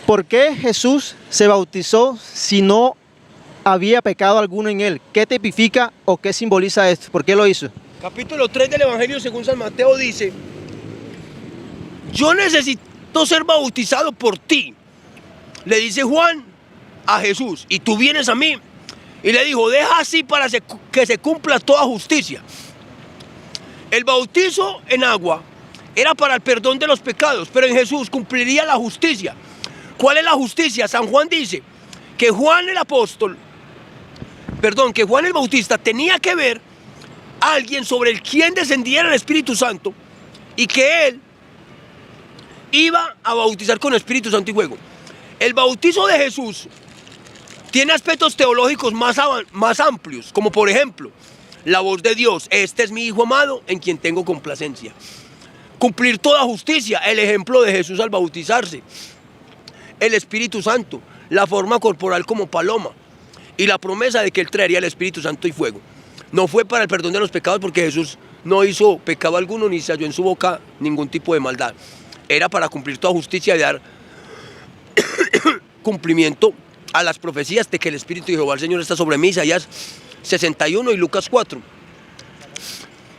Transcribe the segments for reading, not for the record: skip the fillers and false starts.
¿Por qué Jesús se bautizó si no había pecado alguno en él? ¿Qué tipifica o qué simboliza esto? ¿Por qué lo hizo? Capítulo 3 del Evangelio según San Mateo dice: yo necesito ser bautizado por ti, le dice Juan a Jesús, y tú vienes a mí. Y le dijo: deja así para que se cumpla toda justicia. El bautizo en agua era para el perdón de los pecados, pero en Jesús cumpliría la justicia. ¿Cuál es la justicia? San Juan dice que Juan el Bautista tenía que ver a alguien sobre el quien descendiera el Espíritu Santo y que él iba a bautizar con Espíritu Santo y fuego. El bautizo de Jesús tiene aspectos teológicos más amplios, como por ejemplo, la voz de Dios: este es mi Hijo amado en quien tengo complacencia. Cumplir toda justicia, el ejemplo de Jesús al bautizarse. El Espíritu Santo, la forma corporal como paloma, y la promesa de que Él traería el Espíritu Santo y fuego. No fue para el perdón de los pecados, porque Jesús no hizo pecado alguno ni se halló en su boca ningún tipo de maldad. Era para cumplir toda justicia y dar cumplimiento a las profecías de que el Espíritu de Jehová el Señor está sobre mí, Isaías 61 y Lucas 4.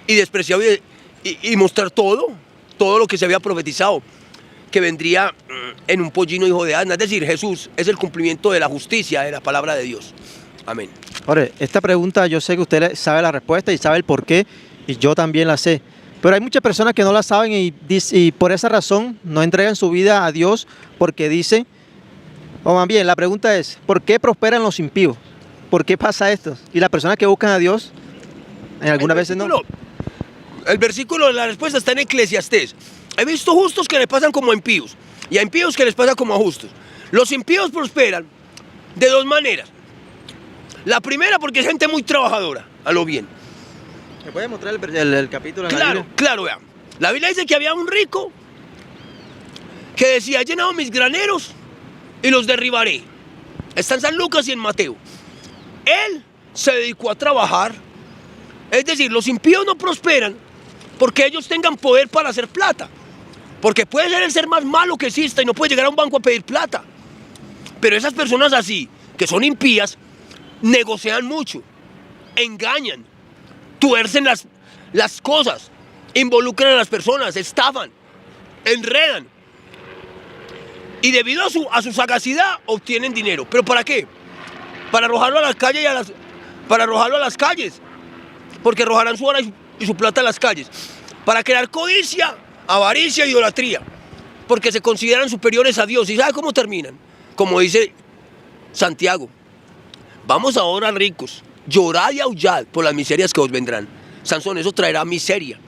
Y despreciar y mostrar todo lo que se había profetizado, que vendría en un pollino hijo de asna. Es decir, Jesús es el cumplimiento de la justicia de la palabra de Dios. Amén. Ahora, esta pregunta yo sé que usted sabe la respuesta y sabe el por qué, y yo también la sé. Pero hay muchas personas que no la saben y por esa razón no entregan su vida a Dios, porque dicen, o más bien, la pregunta es: ¿por qué prosperan los impíos? ¿Por qué pasa esto? Y las personas que buscan a Dios, en algunas veces no. El versículo, la respuesta está en Eclesiastés. He visto justos que les pasan como a impíos, y a impíos que les pasa como a justos. Los impíos prosperan de dos maneras. La primera, porque es gente muy trabajadora, a lo bien. ¿Me puede mostrar el capítulo? Claro, vean. La Biblia dice que había un rico que decía: he llenado mis graneros y los derribaré. Está en San Lucas y en Mateo. Él se dedicó a trabajar. Es decir, los impíos no prosperan porque ellos tengan poder para hacer plata. Porque puede ser el ser más malo que exista y no puede llegar a un banco a pedir plata. Pero esas personas así, que son impías, negocian mucho, engañan, tuercen las cosas, involucran a las personas, estafan, enredan. Y debido a su sagacidad obtienen dinero. ¿Pero para qué? Para arrojarlo a las calles para arrojarlo a las calles. Porque arrojarán su hora y su plata a las calles. Para crear codicia, avaricia e idolatría. Porque se consideran superiores a Dios. ¿Y sabe cómo terminan? Como dice Santiago: vamos ahora, ricos, llorad y aullad por las miserias que os vendrán. Sansón, eso traerá miseria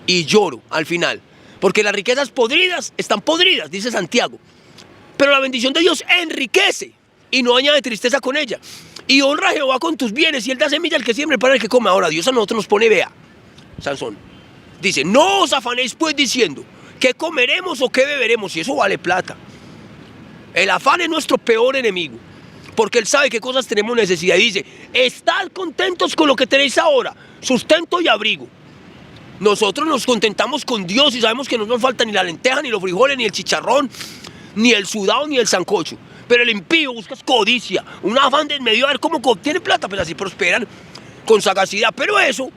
y lloro al final. Porque las riquezas podridas están podridas, dice Santiago. Pero la bendición de Dios enriquece y no añade tristeza con ella. Y honra a Jehová con tus bienes, y Él da semilla al que siembra y para el que come. Ahora Dios a nosotros nos pone, vea, Sansón, dice: no os afanéis pues diciendo qué comeremos o qué beberemos, y eso vale plata. El afán es nuestro peor enemigo, porque Él sabe qué cosas tenemos necesidad. Y dice: estad contentos con lo que tenéis ahora, sustento y abrigo. Nosotros nos contentamos con Dios y sabemos que no nos falta ni la lenteja, ni los frijoles, ni el chicharrón, ni el sudado, ni el sancocho. Pero el impío busca codicia, un afán desmedido a ver cómo obtiene plata, pues así prosperan con sagacidad. Pero eso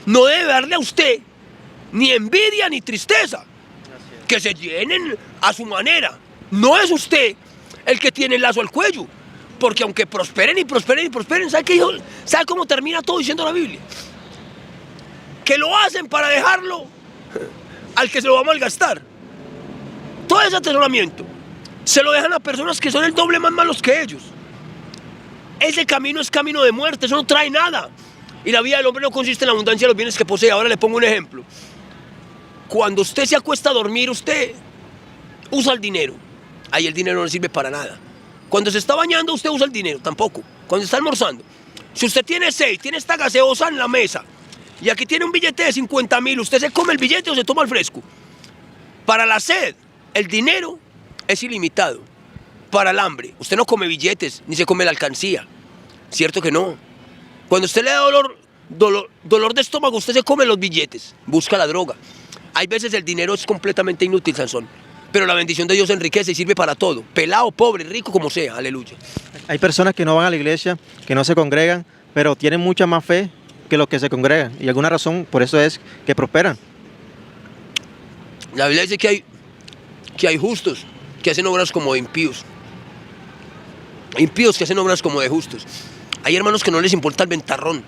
no debe darle a usted ni envidia ni tristeza. Que se llenen a su manera. No es usted el que tiene el lazo al cuello, porque aunque prosperen y prosperen y prosperen, ¿sabe cómo termina todo diciendo la Biblia? Que lo hacen para dejarlo al que se lo va a malgastar. Todo ese atesoramiento se lo dejan a personas que son el doble más malos que ellos. Ese camino es camino de muerte, eso no trae nada. Y la vida del hombre no consiste en la abundancia de los bienes que posee. Ahora le pongo un ejemplo. Cuando usted se acuesta a dormir, usted usa el dinero. Ahí el dinero no sirve para nada. Cuando se está bañando, usted usa el dinero, tampoco. Cuando está almorzando. Si usted tiene tiene esta gaseosa en la mesa, y aquí tiene un billete de 50.000, ¿usted se come el billete o se toma el fresco? Para la sed, el dinero es ilimitado. Para el hambre, usted no come billetes, ni se come la alcancía. ¿Cierto que no? Cuando usted le da dolor de estómago, usted se come los billetes, busca la droga. Hay veces el dinero es completamente inútil, Sansón. Pero la bendición de Dios enriquece y sirve para todo. Pelado, pobre, rico, como sea. Aleluya. Hay personas que no van a la iglesia, que no se congregan, pero tienen mucha más fe que los que se congregan. Y alguna razón por eso es que prosperan. La Biblia dice que hay justos que hacen obras como de impíos. Impíos que hacen obras como de justos. Hay hermanos que no les importa el ventarrón,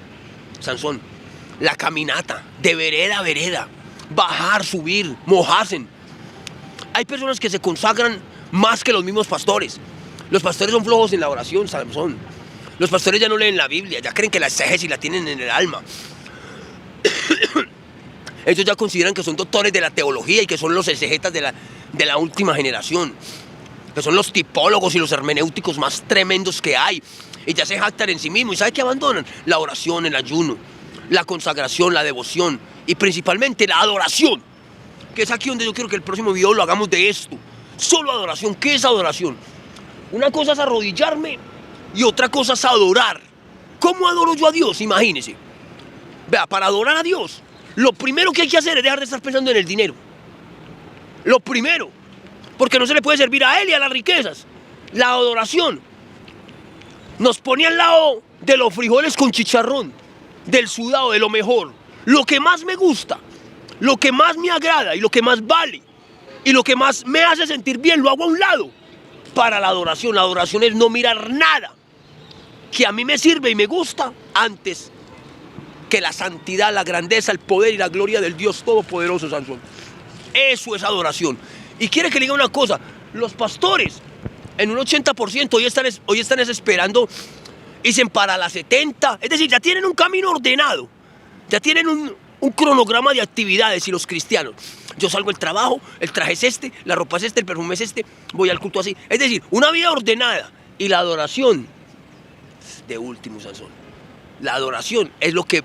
Sansón, la caminata, de vereda a vereda, bajar, subir, mojarse. Hay personas que se consagran más que los mismos pastores. Los pastores son flojos en la oración, Sansón. Los pastores ya no leen la Biblia, ya creen que la exégesis la tienen en el alma. Ellos ya consideran que son doctores de la teología y que son los exegetas de la última generación. Que son los tipólogos y los hermenéuticos más tremendos que hay. Y ya se jactan en sí mismos. ¿Y sabe qué abandonan? La oración, el ayuno, la consagración, la devoción y principalmente la adoración. Que es aquí donde yo quiero que el próximo video lo hagamos de esto. Solo adoración. ¿Qué es adoración? Una cosa es arrodillarme y otra cosa es adorar. ¿Cómo adoro yo a Dios? Imagínese. Vea, para adorar a Dios, lo primero que hay que hacer es dejar de estar pensando en el dinero. Lo primero. Porque no se le puede servir a Él y a las riquezas. La adoración nos pone al lado de los frijoles con chicharrón, del sudado, de lo mejor. Lo que más me gusta, lo que más me agrada y lo que más vale y lo que más me hace sentir bien, lo hago a un lado. Para la adoración. La adoración es no mirar nada que a mí me sirve y me gusta antes que la santidad, la grandeza, el poder y la gloria del Dios Todopoderoso, Sansón. Eso es adoración. Y quiere que le diga una cosa, los pastores en un 80% hoy están esperando, dicen para las 70, es decir, ya tienen un camino ordenado, ya tienen un cronograma de actividades. Y los cristianos, yo salgo del trabajo, el traje es este, la ropa es este, el perfume es este, voy al culto así, es decir, una vida ordenada. Y la adoración, de último, Sansón, la adoración es lo que,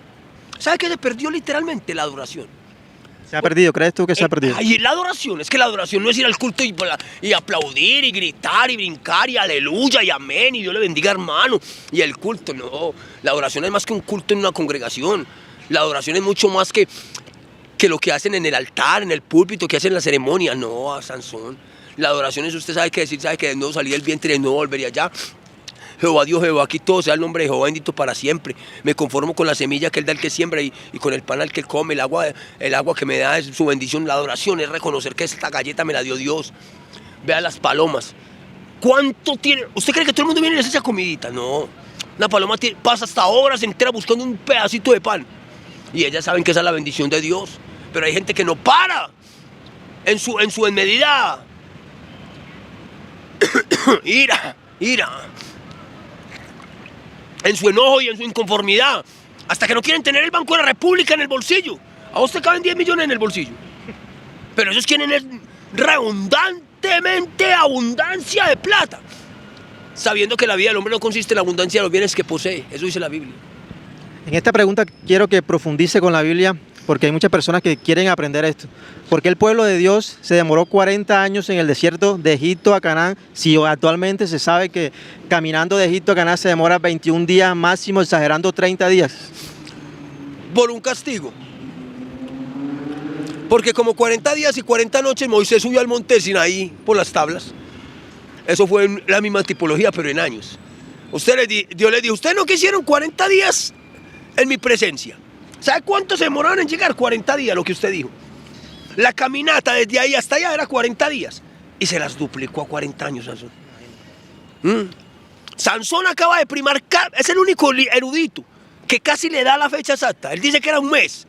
¿sabe qué se perdió literalmente? La adoración. ¿Se ha perdido? ¿Crees tú que se ha perdido? Ay, la adoración, es que la adoración no es ir al culto y aplaudir y gritar y brincar y aleluya y amén y Dios le bendiga, hermano, y el culto. No, la adoración es más que un culto en una congregación. La adoración es mucho más que lo que hacen en el altar, en el púlpito, que hacen en la ceremonia. No, Sansón, la adoración es, usted sabe qué decir, sabe que de nuevo salí del vientre y de nuevo volvería allá. Jehová Dios, Jehová aquí todo sea el nombre de Jehová bendito para siempre. Me conformo con la semilla que Él da al que siembra y con el pan al que Él come. El agua que me da es su bendición. La adoración es reconocer que esta galleta me la dio Dios. Vea las palomas. ¿Cuánto tiene? ¿Usted cree que todo el mundo viene y les echa comidita? No. Una paloma pasa hasta horas enteras buscando un pedacito de pan. Y ellas saben que esa es la bendición de Dios. Pero hay gente que no para en su medida. ira. En su enojo y en su inconformidad, hasta que no quieren tener el Banco de la República en el bolsillo. A usted caben 10 millones en el bolsillo, pero ellos quieren redundantemente abundancia de plata, sabiendo que la vida del hombre no consiste en la abundancia de los bienes que posee. Eso dice la Biblia. En esta pregunta quiero que profundice con la Biblia, porque hay muchas personas que quieren aprender esto. ¿Por qué el pueblo de Dios se demoró 40 años en el desierto de Egipto a Canaán, si actualmente se sabe que caminando de Egipto a Canaán se demora 21 días máximo, exagerando 30 días? Por un castigo. Porque como 40 días y 40 noches Moisés subió al monte Sinaí por las tablas. Eso fue la misma tipología, pero en años. Dios les dijo, ustedes no quisieron 40 días en mi presencia. ¿Sabe cuánto se demoraron en llegar? 40 días, lo que usted dijo. La caminata desde ahí hasta allá era 40 días. Y se las duplicó a 40 años, Sansón. Sansón acaba de primar, es el único erudito que casi le da la fecha exacta. Él dice que era un mes.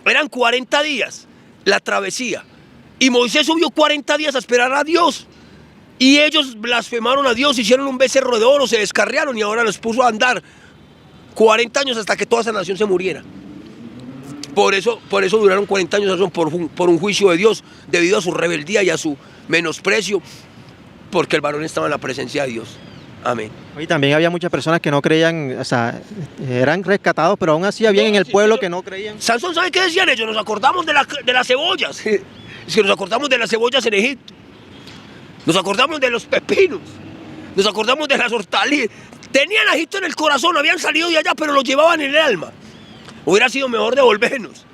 Eran 40 días la travesía. Y Moisés subió 40 días a esperar a Dios. Y ellos blasfemaron a Dios, hicieron un becerro de oro, se descarriaron y ahora los puso a andar 40 años hasta que toda esa nación se muriera. Por eso duraron 40 años por un juicio de Dios, debido a su rebeldía y a su menosprecio, porque el varón estaba en la presencia de Dios. Amén. Y también había muchas personas que no creían, o sea, eran rescatados, pero aún así había en el pueblo que no creían. Sansón, ¿sabe qué decían ellos? Nos acordamos de las cebollas. Es que nos acordamos de las cebollas en Egipto. Nos acordamos de los pepinos. Nos acordamos de las hortalizas. Tenían a Egipto en el corazón, habían salido de allá, pero lo llevaban en el alma. Hubiera sido mejor devolvernos.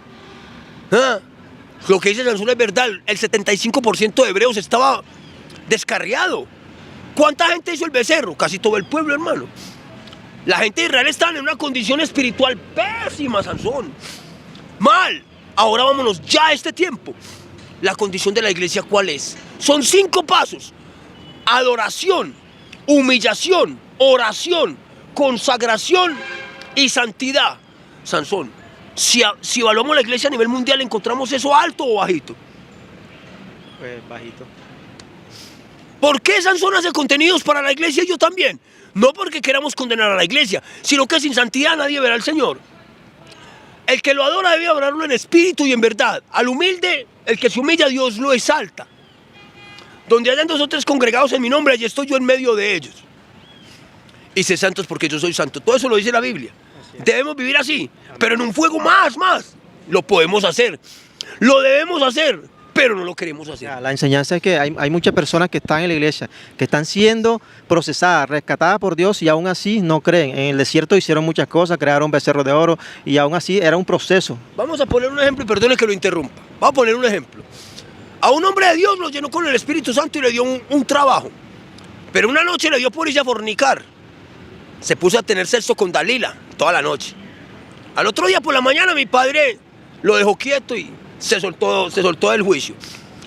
Lo que dice Sansón es verdad, el 75% de hebreos estaba descarriado. ¿Cuánta gente hizo el becerro? Casi todo el pueblo, hermano. La gente de Israel estaba en una condición espiritual pésima, Sansón. Mal. Ahora vámonos ya a este tiempo. La condición de la iglesia, ¿cuál es? Son 5 pasos. Adoración, humillación, oración, consagración y santidad. Sansón, si evaluamos la iglesia a nivel mundial, ¿encontramos eso alto o bajito? Pues bajito. ¿Por qué Sansón hace contenidos para la iglesia y yo también? No porque queramos condenar a la iglesia, sino que sin santidad nadie verá al Señor. El que lo adora debe adorarlo en espíritu y en verdad. Al humilde, el que se humilla, Dios lo exalta. Donde hayan 2 o 3 congregados en mi nombre, allí estoy yo en medio de ellos. Y sé santos porque yo soy santo. Todo eso lo dice la Biblia. Debemos vivir así, pero en un fuego más. Lo podemos hacer, lo debemos hacer, pero no lo queremos hacer. La enseñanza es que hay muchas personas que están en la iglesia, que están siendo procesadas, rescatadas por Dios y aún así no creen. En el desierto hicieron muchas cosas, crearon becerros de oro y aún así era un proceso. Vamos a poner un ejemplo y perdone que lo interrumpa. Vamos a poner un ejemplo. A un hombre de Dios lo llenó con el Espíritu Santo y le dio un trabajo. Pero una noche le dio por irse a fornicar. Se puso a tener sexo con Dalila toda la noche. Al otro día por la mañana mi padre lo dejó quieto y se soltó del juicio.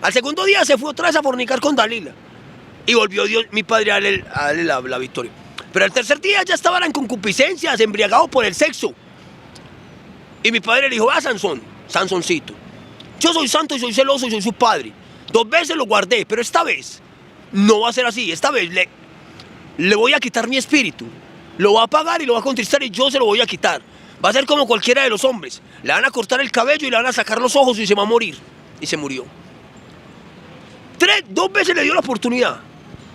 Al segundo día se fue otra vez a fornicar con Dalila. Y volvió Dios, mi padre, a darle la victoria. Pero al tercer día ya estaba en concupiscencias, embriagado por el sexo. Y mi padre le dijo: Sansón, Sansoncito, yo soy santo y soy celoso y soy su padre. 2 veces lo guardé, pero esta vez no va a ser así. Esta vez le voy a quitar mi espíritu. Lo va a apagar y lo va a contristar y yo se lo voy a quitar. Va a ser como cualquiera de los hombres. Le van a cortar el cabello y le van a sacar los ojos y se va a morir. Y se murió. 2 veces le dio la oportunidad.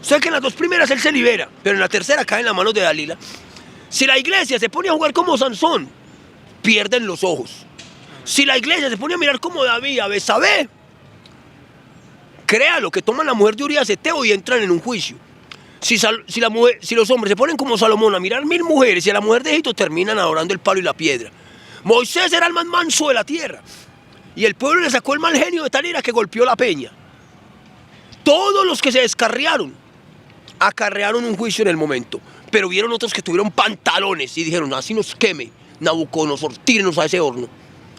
O sea que en las 2 primeras él se libera, pero en la tercera cae en las manos de Dalila. Si la iglesia se pone a jugar como Sansón, pierden los ojos. Si la iglesia se pone a mirar como David, a Betsabé, créalo que toman la mujer de Urías Eteo y entran en un juicio. Si los hombres se ponen como Salomón a mirar 1000 mujeres y a la mujer de Egipto, terminan adorando el palo y la piedra. Moisés era el más manso de la tierra y el pueblo le sacó el mal genio de tal ira que golpeó la peña. Todos los que se descarriaron acarrearon un juicio en el momento, pero vieron otros que tuvieron pantalones y dijeron: así nos queme Nabucodonosor, tírenos a ese horno.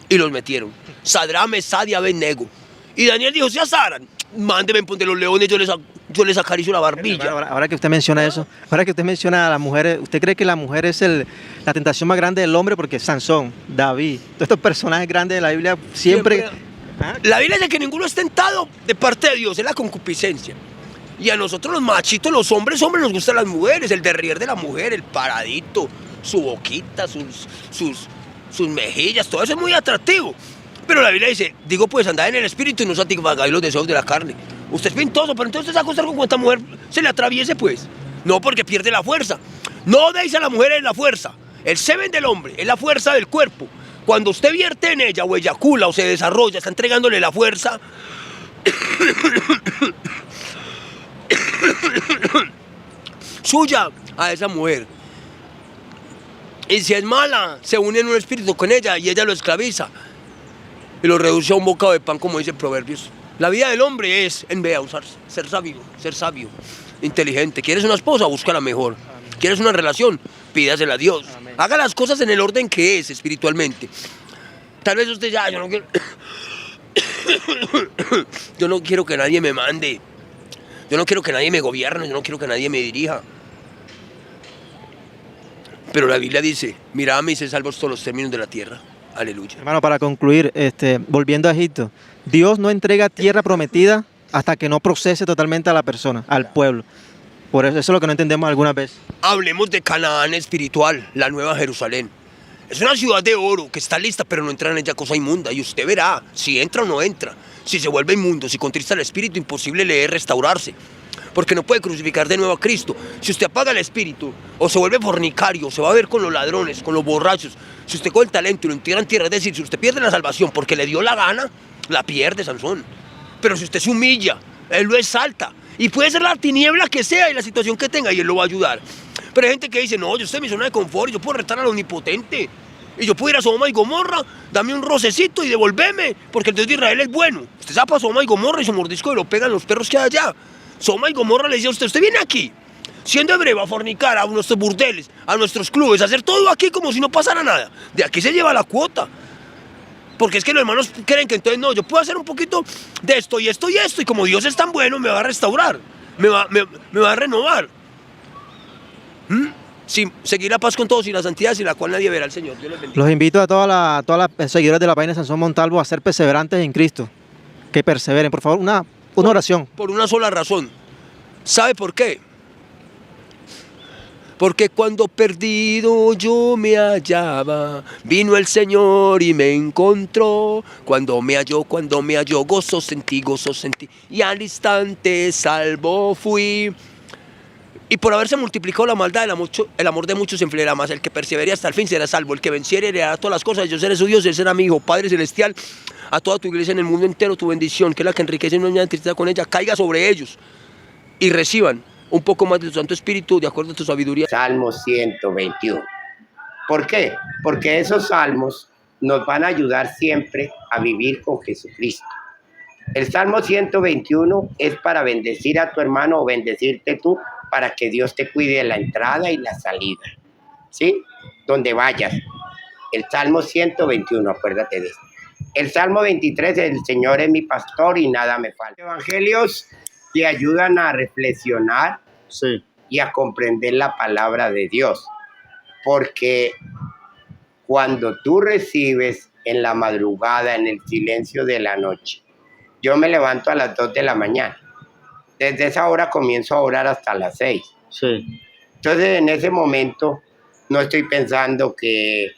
Y los metieron. Sadrán, Mesad y Abednego. Y Daniel dijo: si asaran, mándeme ponte los leones, yo les acaricio la barbilla. Ahora que usted menciona eso, ahora que usted menciona a las mujeres, ¿usted cree que la mujer es la tentación más grande del hombre? Porque Sansón, David, todos estos personajes grandes de la Biblia siempre... La Biblia dice que ninguno es tentado de parte de Dios, es la concupiscencia. Y a nosotros los machitos, los hombres nos gustan las mujeres, el derrier de la mujer, el paradito, su boquita, sus mejillas, todo eso es muy atractivo. Pero la Biblia dice: digo pues, andad en el espíritu y no satisfagáis los deseos de la carne. Usted es pintoso, pero entonces se va a acostar con cuanta mujer se le atraviese, pues. No, porque pierde la fuerza. No deis a la mujer en la fuerza. El semen del hombre es la fuerza del cuerpo. Cuando usted vierte en ella o eyacula o se desarrolla, está entregándole la fuerza suya a esa mujer. Y si es mala, se une en un espíritu con ella y ella lo esclaviza y lo reduce a un bocado de pan, como dice Proverbios. La vida del hombre es enbeauzarse, ser sabio, inteligente. ¿Quieres una esposa? Busca la mejor. ¿Quieres una relación? Pídasela a Dios. Amén. Haga las cosas en el orden que es espiritualmente. Tal vez usted ya, yo no quiero... yo no quiero que nadie me mande. Yo no quiero que nadie me gobierne, yo no quiero que nadie me dirija. Pero la Biblia dice: miradme y sé salvos todos los términos de la tierra. Aleluya. Hermano, para concluir, volviendo a Egipto, Dios no entrega tierra prometida hasta que no procese totalmente a la persona, al pueblo. Por eso es lo que no entendemos algunas veces. Hablemos de Canaán espiritual, la nueva Jerusalén. Es una ciudad de oro que está lista, pero no entra en ella cosa inmunda. Y usted verá si entra o no entra. Si se vuelve inmundo, si contrista el espíritu, imposible le es restaurarse. Porque no puede crucificar de nuevo a Cristo. Si usted apaga el espíritu, o se vuelve fornicario, o se va a ver con los ladrones, con los borrachos. Si usted coge el talento y lo entierra en tierra, es decir, si usted pierde la salvación porque le dio la gana, la pierde, Sansón. Pero si usted se humilla, Él lo exalta. Y puede ser la tiniebla que sea y la situación que tenga, y Él lo va a ayudar. Pero hay gente que dice: no, yo estoy en mi zona de confort y yo puedo retar al omnipotente. Y yo puedo ir a Sodoma y Gomorra, dame un rocecito y devolveme, porque el Dios de Israel es bueno. Usted va para Sodoma y Gomorra y su mordisco y lo pegan los perros que hay allá. Sodoma y Gomorra le dice a usted, usted viene aquí, siendo hebreo, a fornicar a nuestros burdeles, a nuestros clubes, a hacer todo aquí como si no pasara nada. De aquí se lleva la cuota. Porque es que los hermanos creen que entonces no, yo puedo hacer un poquito de esto y esto y esto, y como Dios es tan bueno, me va a restaurar, me va a renovar. Sí, seguir la paz con todos y la santidad sin la cual nadie verá al Señor. Dios les bendiga. Los invito a todas las seguidores de la página de Sansón Montalvo a ser perseverantes en Cristo. Que perseveren. Por favor, una oración. Por una sola razón. ¿Sabe por qué? Porque cuando perdido yo me hallaba, vino el Señor y me encontró. Cuando me halló, gozo sentí, y al instante salvo fui. Y por haberse multiplicado la maldad, el amor de muchos se enfriará más. El que persevere hasta el fin será salvo. El que venciere le hará todas las cosas. Yo seré su Dios, él será mi Hijo. Padre Celestial, a toda tu iglesia en el mundo entero, tu bendición, que es la que enriquece y no añade tristeza con ella, caiga sobre ellos y reciban un poco más de tu Santo Espíritu de acuerdo a tu sabiduría. Salmo 121. ¿Por qué? Porque esos salmos nos van a ayudar siempre a vivir con Jesucristo. El Salmo 121 es para bendecir a tu hermano o bendecirte tú, para que Dios te cuide de la entrada y la salida, ¿sí? Donde vayas. El Salmo 121, acuérdate de eso. El Salmo 23, el Señor es mi pastor y nada me falta. Los evangelios te ayudan a reflexionar, sí, y a comprender la palabra de Dios. Porque cuando tú recibes en la madrugada, en el silencio de la noche, yo me levanto a las 2 de la mañana. Desde esa hora comienzo a orar hasta las 6. Sí. Entonces, en ese momento, no estoy pensando que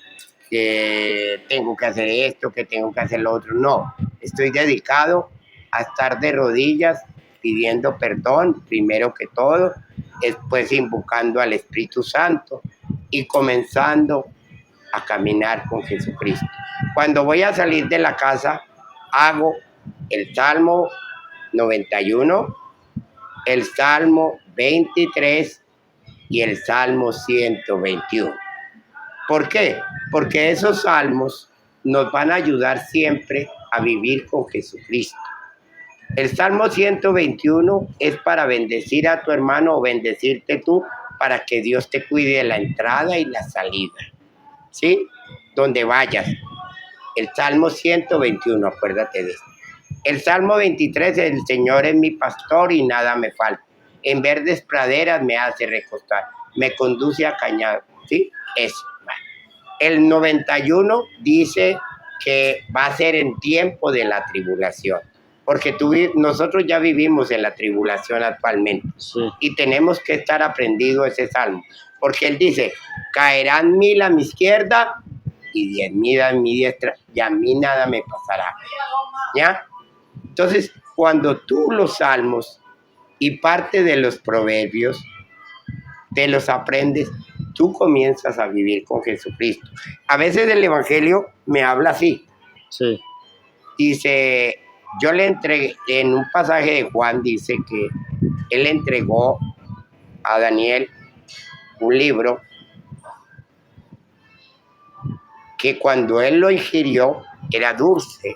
tengo que hacer esto, que tengo que hacer lo otro. No, estoy dedicado a estar de rodillas pidiendo perdón, primero que todo, después invocando al Espíritu Santo y comenzando a caminar con Jesucristo. Cuando voy a salir de la casa, hago el Salmo 91, el Salmo 23 y el Salmo 121. ¿Por qué? Porque esos salmos nos van a ayudar siempre a vivir con Jesucristo. El Salmo 121 es para bendecir a tu hermano o bendecirte tú, para que Dios te cuide de la entrada y la salida, ¿sí? Donde vayas. El Salmo 121, acuérdate de esto. El Salmo 23, el Señor es mi pastor y nada me falta. En verdes praderas me hace recostar, me conduce a cañadas, ¿sí? Eso. El 91 dice que va a ser en tiempo de la tribulación, porque nosotros ya vivimos en la tribulación actualmente, sí, y tenemos que estar aprendido ese salmo, porque él dice, caerán 1000 a mi izquierda y 10,000 a mi diestra, y a mí nada me pasará, ¿ya? Entonces, cuando tú los salmos y parte de los proverbios te los aprendes, tú comienzas a vivir con Jesucristo. A veces el Evangelio me habla así. Sí. Dice, yo le entregué, en un pasaje de Juan dice que él entregó a Daniel un libro que cuando él lo ingirió era dulce,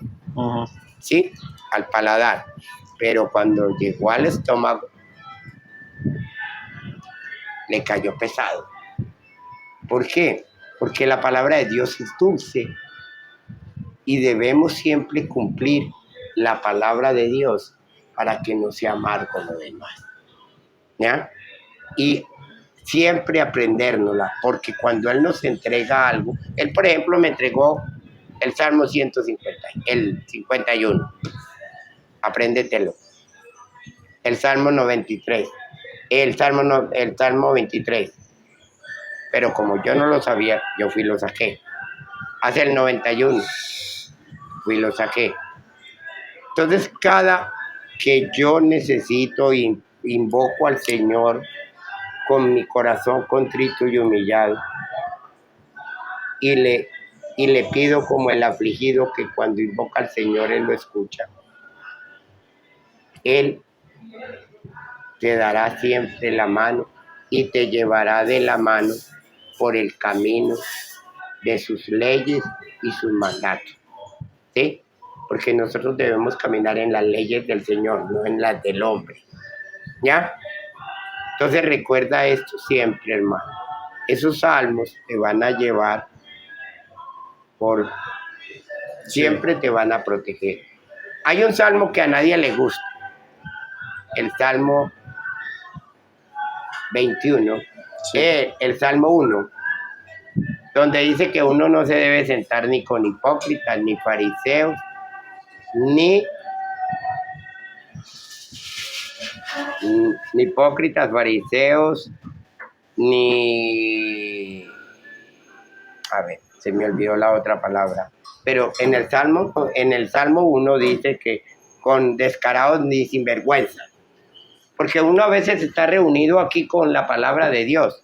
¿sí? Al paladar, pero cuando llegó al estómago le cayó pesado. ¿Por qué? Porque la palabra de Dios es dulce y debemos siempre cumplir la palabra de Dios para que no sea amargo lo demás, ¿ya? Y siempre aprendérnosla, porque cuando Él nos entrega algo, Él, por ejemplo, me entregó el Salmo 150, el 51, apréndetelo. El Salmo 93, el Salmo 23, pero como yo no lo sabía, yo fui y lo saqué. Hace el 91, fui y lo saqué. Entonces, cada que yo necesito, invoco al Señor con mi corazón contrito y humillado, y le pido como el afligido que cuando invoca al Señor, Él lo escucha. Él te dará siempre la mano y te llevará de la mano por el camino de sus leyes y sus mandatos. ¿Sí? Porque nosotros debemos caminar en las leyes del Señor, no en las del hombre. ¿Ya? Entonces recuerda esto siempre, hermano. Esos salmos te van a llevar por... Siempre te van a proteger. Hay un salmo que a nadie le gusta. El Salmo 21. Sí. El Salmo 1. Donde dice que uno no se debe sentar ni con hipócritas, ni fariseos, ni hipócritas, fariseos, ni... A ver, se me olvidó la otra palabra. Pero en el Salmo 1 dice que con descarados ni sinvergüenza. Porque uno a veces está reunido aquí con la palabra de Dios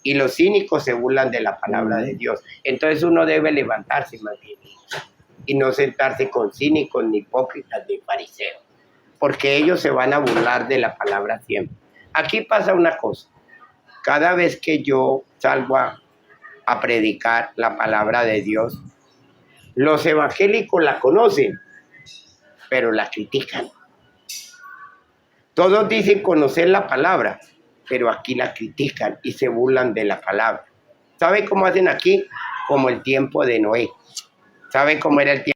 y los cínicos se burlan de la palabra de Dios. Entonces uno debe levantarse más bien y no sentarse con cínicos, ni hipócritas, ni fariseos, porque ellos se van a burlar de la palabra siempre. Aquí pasa una cosa. Cada vez que yo salgo a predicar la palabra de Dios, los evangélicos la conocen, pero la critican. Todos dicen conocer la palabra, pero aquí la critican y se burlan de la palabra. ¿Sabe cómo hacen aquí? Como el tiempo de Noé. ¿Sabe cómo era el tiempo?